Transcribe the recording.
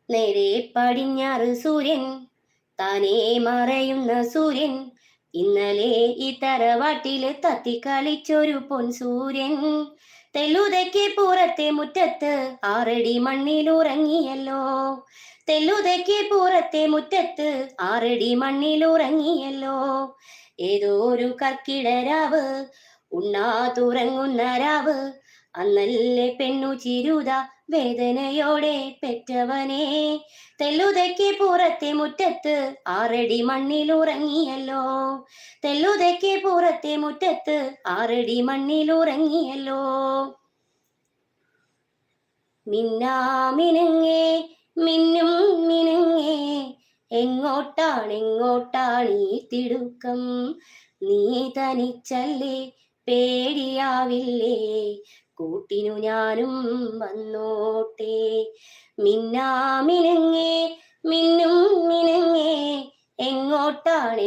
നേരെ പടിഞ്ഞാറ് സൂര്യൻ, താനേ മറയുന്ന സൂര്യൻ, ഇന്നലെ ഈ തറവാട്ടില് തത്തിക്കളിച്ചൊരു പൊൻസൂര്യൻ. തെല്ലുതയ്ക്ക് പുറത്തെ മുറ്റത്ത് 6 അടി മണ്ണിലുറങ്ങിയല്ലോ. തെല്ലുതയ്ക്ക് പുറത്തെ മുറ്റത്ത് 6 അടി മണ്ണിലുറങ്ങിയല്ലോ. ഏതോ ഒരു കർക്കിടരാവ്, ഉണ്ണാതുറങ്ങുന്ന രാവ്, അന്നല്ലേ പെണ്ണു ചിരുത വേദനയോടെ പെറ്റവനെ. തെല്ലുതയ്ക്ക് പുറത്തെ മുറ്റത്ത് 6 അടി മണ്ണിലുറങ്ങിയല്ലോ. തെല്ലുതയ്ക്ക് പുറത്തെ മുറ്റത്ത് 6 അടി മണ്ണിലുറങ്ങിയല്ലോ. മിന്നാമിനുങ്ങേ, മിന്നും മിനുങ്ങേ, എങ്ങോട്ടാണെങ്ങോട്ടാണീ തിടുക്കം? നീ തനിച്ചല്ലേ, പേടിയാവില്ലേ, കൂട്ടിനു ഞാനും വന്നോട്ടെ. മിന്നാമിനുങ്ങേ, മിന്നും മിനുങ്ങേ, എങ്ങോട്ടാണ്